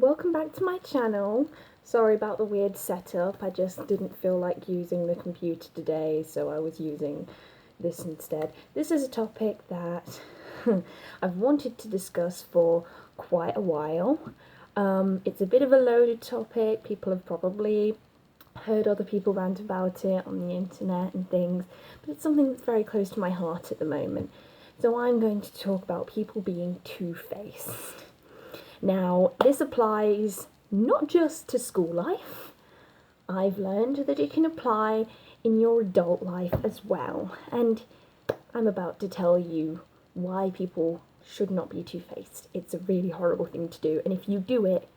welcome back to my channel. Sorry about the weird setup, I just didn't feel like using the computer today, so I was using this instead. This is a topic that I've wanted to discuss for quite a while. It's a bit of a loaded topic. People have probably heard other people rant about it on the internet and things, but it's something that's very close to my heart at the moment. So I'm going to talk about people being two-faced. Now, this applies not just to school life. I've learned that it can apply in your adult life as well. And I'm about to tell you why people should not be two-faced. It's a really horrible thing to do. And if you do it,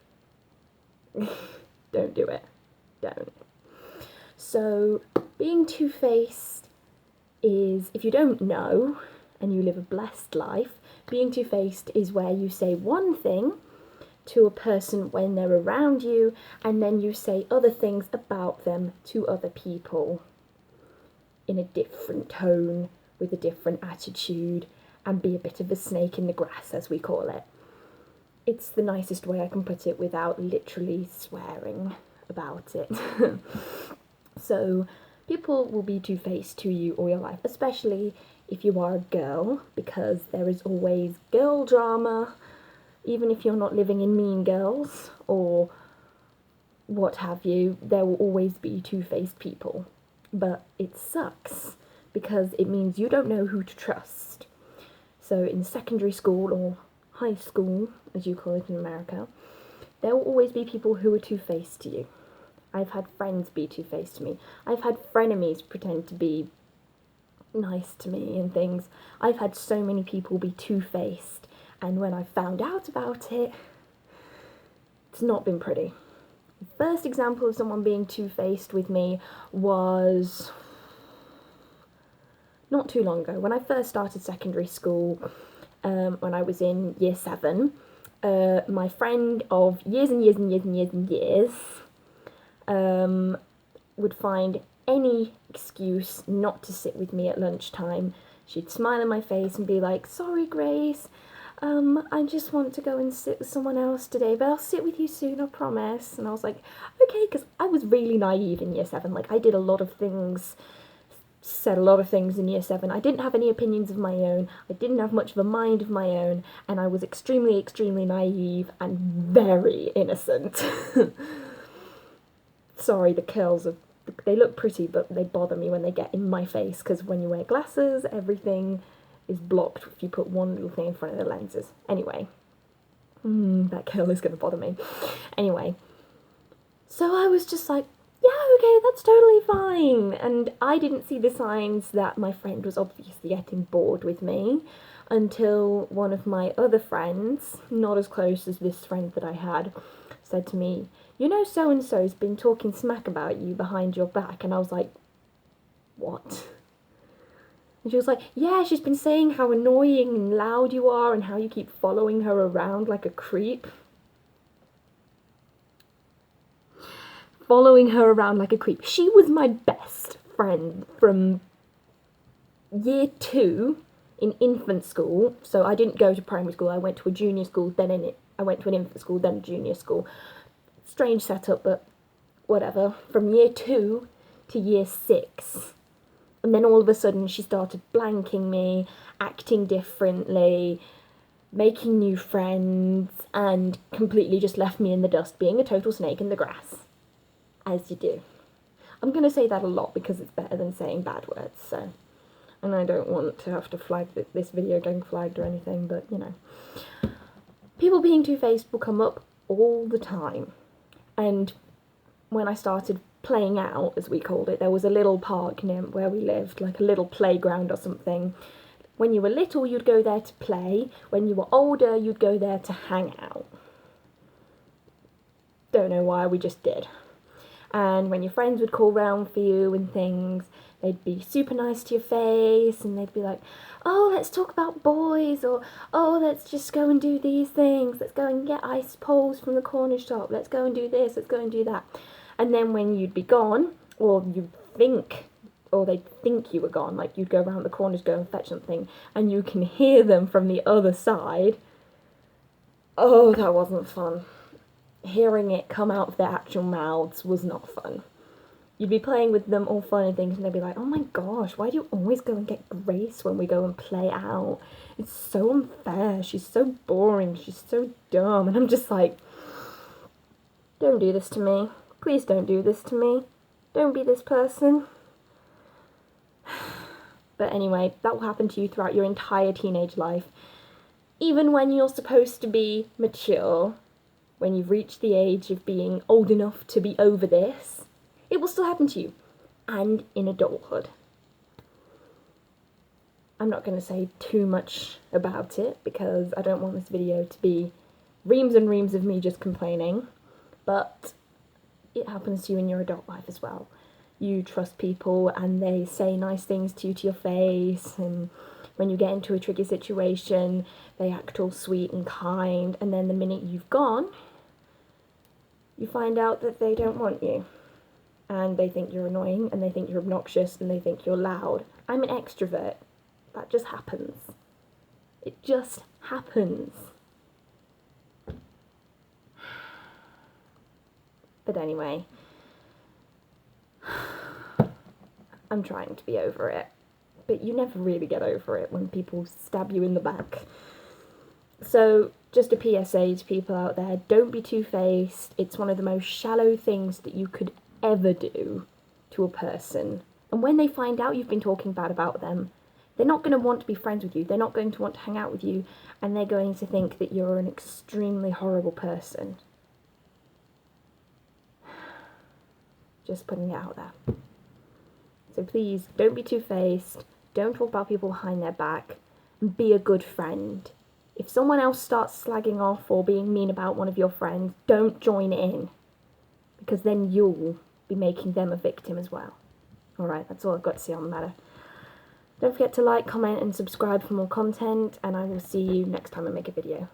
don't do it. Don't. So, being two-faced is, if you don't know and you live a blessed life, being two-faced is where you say one thing to a person when they're around you, and then you say other things about them to other people in a different tone, with a different attitude, and be a bit of a snake in the grass, as we call it. It's the nicest way I can put it without literally swearing about it. So, people will be two-faced to you all your life, especially if you are a girl, because there is always girl drama. Even if you're not living in Mean Girls or what have you, there will always be two-faced people. But it sucks because it means you don't know who to trust. So in secondary school or high school, as you call it in America, there will always be people who are two-faced to you. I've had friends be two-faced to me. I've had frenemies pretend to be nice to me and things. I've had so many people be two-faced. And when I found out about it, it's not been pretty. The first example of someone being two-faced with me was not too long ago. When I first started secondary school, when I was in year 7, my friend of years and years and years and years and years would find any excuse not to sit with me at lunchtime. She'd smile in my face and be like, "Sorry, Grace, I just want to go and sit with someone else today, but I'll sit with you soon, I promise." And I was like, okay, because I was really naive in year 7. Like, I did a lot of things, said a lot of things in year 7. I didn't have any opinions of my own, I didn't have much of a mind of my own, and I was extremely, extremely naive and very innocent. Sorry, the curls they look pretty, but they bother me when they get in my face, because when you wear glasses, everything is blocked if you put one little thing in front of the lenses. Anyway, that curl is going to bother me. Anyway, so I was just like, yeah, okay, that's totally fine. And I didn't see the signs that my friend was obviously getting bored with me until one of my other friends, not as close as this friend that I had, said to me, "You know, so-and-so's been talking smack about you behind your back." And I was like, what? And she was like, "Yeah, she's been saying how annoying and loud you are and how you keep following her around like a creep." Following her around like a creep. She was my best friend from year 2 in infant school. So I didn't go to primary school, I went to a junior school, then I went to an infant school, then a junior school. Strange setup, but whatever. From year 2 to year 6. And then all of a sudden she started blanking me, acting differently, making new friends, and completely just left me in the dust, being a total snake in the grass. As you do. I'm going to say that a lot because it's better than saying bad words, so. And I don't want to have to flag this video getting flagged or anything, but you know. People being two-faced will come up all the time. And when I started playing out, as we called it, there was a little park near where we lived, like a little playground or something. When you were little, you'd go there to play. When you were older, you'd go there to hang out. Don't know why, we just did. And when your friends would call round for you and things, they'd be super nice to your face, and they'd be like, "Oh, let's talk about boys," or "Oh, let's just go and do these things, let's go and get ice poles from the corner shop, let's go and do this, let's go and do that." And then when you'd be gone, or they'd think you were gone, like you'd go around the corner to go and fetch something, and you can hear them from the other side. Oh, that wasn't fun. hearing it come out of their actual mouths was not fun. You'd be playing with them all fun and things, and they'd be like, oh my gosh, why do you always go and get Grace when we go and play out? It's so unfair, she's so boring, she's so dumb. And I'm just like, don't do this to me. Please don't do this to me. Don't be this person. But anyway, that will happen to you throughout your entire teenage life. Even when you're supposed to be mature, when you've reached the age of being old enough to be over this, it will still happen to you, and in adulthood. I'm not going to say too much about it because I don't want this video to be reams and reams of me just complaining, but it happens to you in your adult life as well. You trust people and they say nice things to you to your face, and when you get into a tricky situation, they act all sweet and kind, and then the minute you've gone, you find out that they don't want you. And they think you're annoying, and they think you're obnoxious, and they think you're loud. I'm an extrovert. That just happens. It just happens. But anyway, I'm trying to be over it. But you never really get over it when people stab you in the back. So, just a PSA to people out there, don't be two-faced. It's one of the most shallow things that you could ever do to a person. And when they find out you've been talking bad about them, they're not going to want to be friends with you. They're not going to want to hang out with you. And they're going to think that you're an extremely horrible person. Just putting it out there. So please, don't be two-faced. Don't talk about people behind their back. And be a good friend. If someone else starts slagging off or being mean about one of your friends, don't join in. Because then you'll be making them a victim as well. Alright, that's all I've got to say on the matter. Don't forget to like, comment and subscribe for more content, and I will see you next time I make a video.